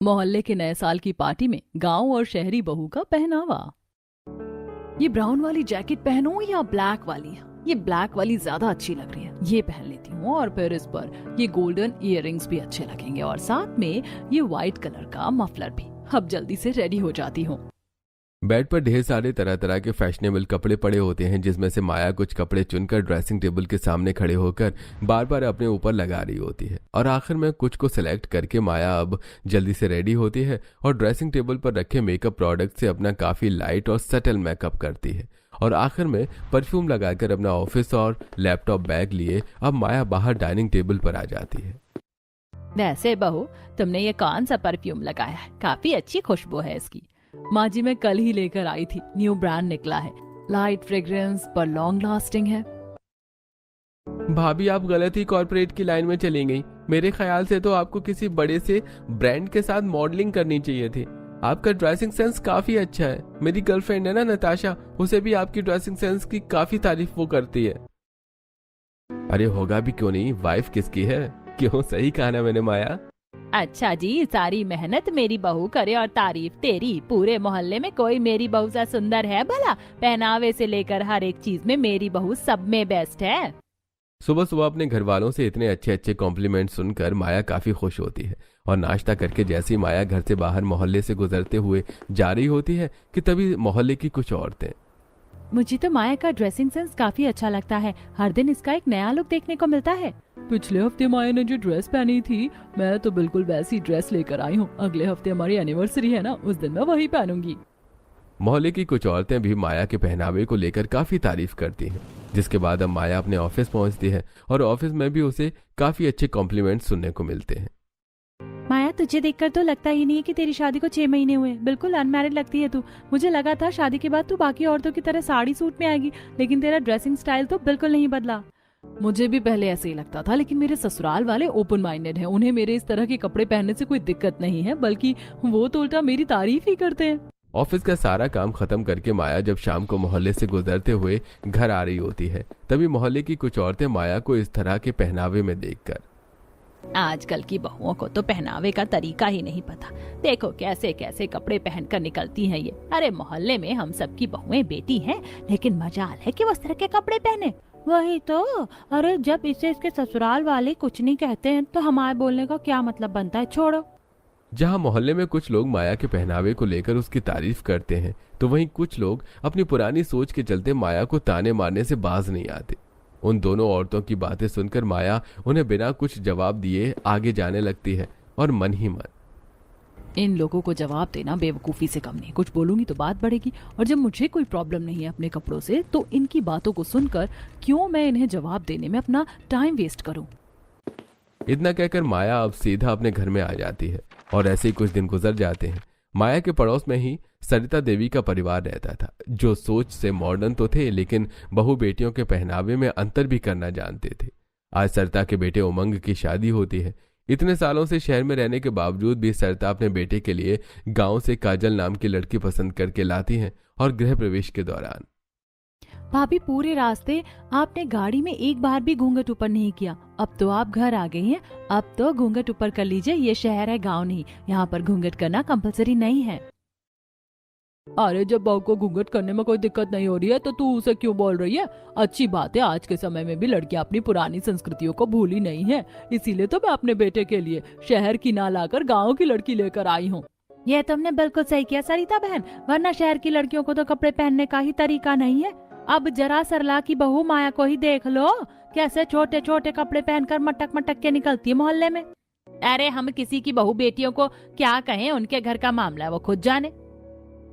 मोहल्ले के नए साल की पार्टी में गांव और शहरी बहू का पहनावा। ये ब्राउन वाली जैकेट पहनूं या ब्लैक वाली? ये ब्लैक वाली ज्यादा अच्छी लग रही है, ये पहन लेती हूँ। और फिर इस पर ये गोल्डन इयररिंग्स भी अच्छे लगेंगे और साथ में ये व्हाइट कलर का मफलर भी। अब जल्दी से रेडी हो जाती हूँ। बेड पर ढेर सारे तरह तरह के फैशनेबल कपड़े पड़े होते हैं, जिसमें से माया कुछ कपड़े चुनकर ड्रेसिंग टेबल के सामने खड़े होकर बार बार अपने ऊपर लगा रही होती है। और आखिर में कुछ को सिलेक्ट करके माया अब जल्दी से रेडी होती है और ड्रेसिंग टेबल पर रखे मेकअप प्रोडक्ट से अपना काफी लाइट और सटल मेकअप करती है। और आखिर में परफ्यूम लगाकर अपना ऑफिस और लैपटॉप बैग लिए अब माया बाहर डाइनिंग टेबल पर आ जाती है। वैसे बहू, तुमने ये कौन सा परफ्यूम लगाया है? काफी अच्छी खुशबू है इसकी। माँ जी मैं कल ही लेकर आई थी, न्यू ब्रांड निकला है, लाइट फ्रेग्रेंस पर लॉन्ग लास्टिंग है। भाभी, आप गलत ही कॉर्पोरेट की लाइन में चली गई। मेरे ख्याल से तो आपको किसी बड़े से ब्रांड के साथ मॉडलिंग करनी चाहिए थी। आपका ड्रेसिंग सेंस काफी अच्छा है। मेरी गर्लफ्रेंड है ना नताशा, उसे भी आपकी ड्रेसिंग सेंस की काफी तारीफ वो करती है। अरे होगा भी क्यों नहीं, वाइफ किसकी है? क्यों, सही कहा ना मैंने माया? अच्छा जी, सारी मेहनत मेरी बहू करे और तारीफ तेरी। पूरे मोहल्ले में कोई मेरी बहू सा सुंदर है भला? पहनावे से लेकर हर एक चीज में मेरी बहू सब में बेस्ट है। सुबह सुबह अपने घर वालों से इतने अच्छे अच्छे कॉम्प्लीमेंट सुनकर माया काफी खुश होती है। और नाश्ता करके जैसी माया घर से बाहर मोहल्ले से गुजरते हुए जा रही होती है कि तभी मोहल्ले की कुछ औरतें। मुझे तो माया का ड्रेसिंग सेंस काफी अच्छा लगता है, हर दिन इसका एक नया लुक देखने को मिलता है। पिछले हफ्ते माया ने जो ड्रेस पहनी थी, मैं तो बिल्कुल वैसी ड्रेस लेकर आई हूँ। अगले हफ्ते हमारी एनिवर्सरी है ना, उस दिन मैं वही पहनूंगी। मोहल्ले की कुछ औरतें भी माया के पहनावे को लेकर काफी तारीफ करती हैं, जिसके बाद अब माया अपने ऑफिस पहुंचती है और ऑफिस में भी उसे काफी अच्छे कॉम्प्लीमेंट सुनने को मिलते हैं। माया, तुझे देखकर तो लगता ही नहीं है कि तेरी शादी को 6 महीने हुए। बिल्कुल अनमैरिड लगती है तू। मुझे लगा था शादी के बाद तू बाकी औरतों की तरह साड़ी सूट में आएगी, लेकिन तेरा ड्रेसिंग स्टाइल तो बिल्कुल नहीं बदला। मुझे भी पहले ऐसे ही लगता था, लेकिन मेरे ससुराल वाले ओपन माइंडेड हैं। उन्हें मेरे इस तरह के कपड़े पहनने से कोई दिक्कत नहीं है, बल्कि वो तो उल्टा मेरी तारीफ ही करते हैं। ऑफिस का सारा काम खत्म करके माया जब शाम को मोहल्ले से गुजरते हुए घर आ रही होती है, तभी मोहल्ले की कुछ औरतें माया को इस तरह के पहनावे में देखकर। आजकल की बहुओं को तो पहनावे का तरीका ही नहीं पता। देखो कैसे कैसे कपड़े पहनकर निकलती हैं ये। अरे मोहल्ले में हम सबकी बहुएं बेटी हैं, लेकिन मजाल है कि वो इस तरह के कपड़े पहने। वही तो। अरे जब इसे इसके ससुराल वाले कुछ नहीं कहते हैं तो हमारे बोलने का क्या मतलब बनता है? छोड़ो। जहां मोहल्ले में कुछ लोग माया के पहनावे को लेकर उसकी तारीफ करते हैं, तो वहीं कुछ लोग अपनी पुरानी सोच के चलते माया को ताने मारने से बाज नहीं आते। उन दोनों औरतों की बातें सुनकर माया उन्हें बिना कुछ जवाब दिए आगे जाने लगती है और मन ही मन, इन लोगों को जवाब देना बेवकूफी से कम नहीं। कुछ बोलूंगी तो बात बढ़ेगी, और जब मुझे कोई प्रॉब्लम नहीं है अपने कपड़ों से, तो इनकी बातों को सुनकर क्यों मैं इन्हें जवाब देने में अपना टाइम वेस्ट करूं। इतना कहकर माया अब सीधा अपने घर में आ जाती है। और ऐसे ही कुछ दिन गुजर जाते हैं। माया के पड़ोस में ही सरिता देवी का परिवार रहता था, जो सोच से मॉडर्न तो थे, लेकिन बहू बेटियों के पहनावे में अंतर भी करना जानते थे। आज सरिता के बेटे उमंग की शादी होती है। इतने सालों से शहर में रहने के बावजूद भी सरिता अपने बेटे के लिए गांव से काजल नाम की लड़की पसंद करके लाती हैं। और गृह प्रवेश के दौरान, भाभी, पूरे रास्ते आपने गाड़ी में एक बार भी घूंघट ऊपर नहीं किया। अब तो आप घर आ गई हैं, अब तो घूंघट ऊपर कर लीजिए। ये शहर है, गांव नहीं। यहाँ पर घूंघट करना कंपलसरी नहीं है। अरे जब बहू को घूंघट करने में कोई दिक्कत नहीं हो रही है तो तू उसे क्यों बोल रही है? अच्छी बात है, आज के समय में भी लड़कियां अपनी पुरानी संस्कृतियों को भूली नहीं है। इसीलिए तो मैं अपने बेटे के लिए शहर की ना लाकर गाँव की लड़की लेकर आई हूँ। यह तुमने बिल्कुल सही किया सरिता बहन, वरना शहर की लड़कियों को तो कपड़े पहनने का ही तरीका नहीं है। अब जरा सरला की बहू माया को ही देख लो, कैसे छोटे छोटे कपड़े पहनकर मटक मटक के निकलती है मोहल्ले में। अरे हम किसी की बहू बेटियों को क्या कहें, उनके घर का मामला है, वो खुद जाने।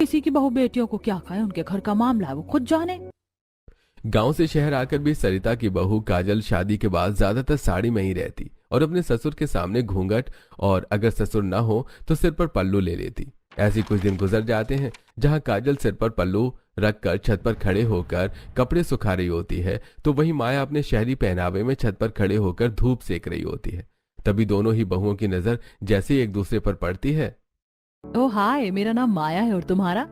किसी की बहू बेटियों को क्या कहें, उनके घर का मामला है, वो खुद जाने। गांव से शहर आकर भी सरिता की बहू काजल शादी के बाद ज्यादातर साड़ी में ही रहती और अपने ससुर के सामने घूंघट, और अगर ससुर न हो तो सिर पर पल्लू ले लेती। ऐसे कुछ दिन गुजर जाते हैं जहां काजल सिर पर पल्लू रखकर छत पर खड़े होकर कपड़े सुखा रही होती है, तो वहीं माया अपने शहरी पहनावे में छत पर खड़े होकर धूप सेक रही होती है। तभी दोनों ही बहुओं की नजर जैसे ही एक दूसरे पर पड़ती है। ओ हाय, मेरा नाम माया है और तुम्हारा?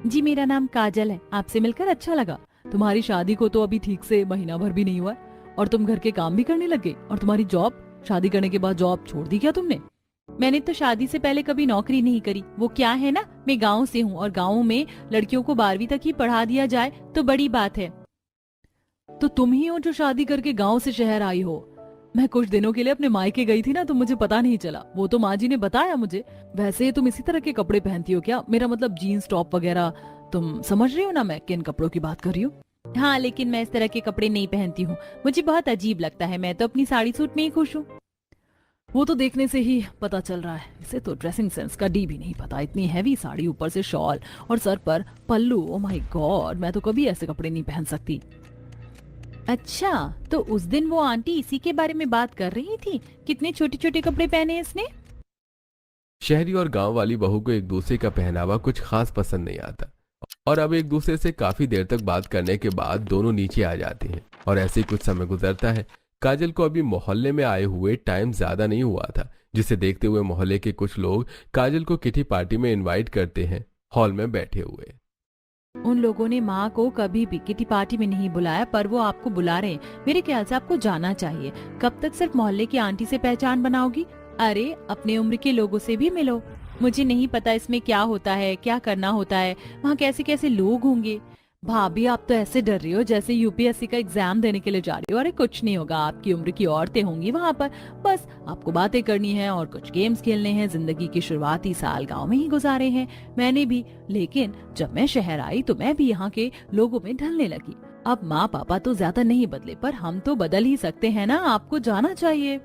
जी मेरा नाम काजल है, आपसे मिलकर अच्छा लगा। तुम्हारी शादी को तो अभी ठीक से महीना भर भी नहीं हुआ और तुम घर के काम भी करने लग गए। और तुम्हारी जॉब, शादी करने के बाद जॉब छोड़ दी क्या तुमने? मैंने तो शादी से पहले कभी नौकरी नहीं करी। वो क्या है ना, मैं गांव से हूँ और गांव में लड़कियों को 12वीं तक ही पढ़ा दिया जाए तो बड़ी बात है। तो तुम ही हो जो शादी करके गांव से शहर आई हो। मैं कुछ दिनों के लिए अपने मायके गई थी ना, तो मुझे पता नहीं चला, वो तो माँ जी ने बताया मुझे। वैसे तुम इसी तरह के कपड़े पहनती हो क्या? मेरा मतलब जीन्स टॉप वगैरह। तुम समझ रही हो ना मैं किन कपड़ों की बात कर रही हूँ? हाँ, लेकिन मैं इस तरह के कपड़े नहीं पहनती हूँ, मुझे बहुत अजीब लगता है। मैं तो अपनी साड़ी सूट में ही खुश हूँ। वो तो देखने से ही पता चल रहा है। इसे तो ड्रेसिंग सेंस का डी भी नहीं पता। इतनी हैवी साड़ी, ऊपर से शॉल और सर पर पल्लू। ओ माय गॉड, मैं तो कभी ऐसे कपड़े नहीं पहन सकती। अच्छा, तो उस दिन वो आंटी इसी के बारे में बात कर रही थी, कितने छोटे छोटे कपड़े पहने इसने। शहरी और गांव वाली बहू को एक दूसरे का पहनावा कुछ खास पसंद नहीं आता और अब एक दूसरे से काफी देर तक बात करने के बाद दोनों नीचे आ जाते हैं और ऐसे ही कुछ समय गुजरता है। काजल को अभी मोहल्ले में आए हुए टाइम ज्यादा नहीं हुआ था, जिसे देखते हुए मोहल्ले के कुछ लोग काजल को किटी पार्टी में इनवाइट करते हैं। हॉल में बैठे हुए उन लोगों ने माँ को कभी भी किटी पार्टी में नहीं बुलाया, पर वो आपको बुला रहे हैं। मेरे ख्याल से आपको जाना चाहिए। कब तक सिर्फ मोहल्ले की आंटी से पहचान बनाओगी? अरे, अपने उम्र के लोगों से भी मिलो। मुझे नहीं पता इसमें क्या होता है, क्या करना होता है, वहाँ कैसे कैसे लोग होंगे। भाभी, आप तो ऐसे डर रही हो जैसे यूपीएससी का एग्जाम देने के लिए जा रही हो। अरे कुछ नहीं होगा, आपकी उम्र की औरतें होंगी वहाँ पर। बस आपको बातें करनी है और कुछ गेम्स खेलने हैं। जिंदगी के शुरुआती साल गांव में ही गुजारे हैं मैंने भी, लेकिन जब मैं शहर आई तो मैं भी यहाँ के लोगों में ढलने लगी। अब माँ पापा तो ज्यादा नहीं बदले, पर हम तो बदल ही सकते हैं ना। आपको जाना चाहिए।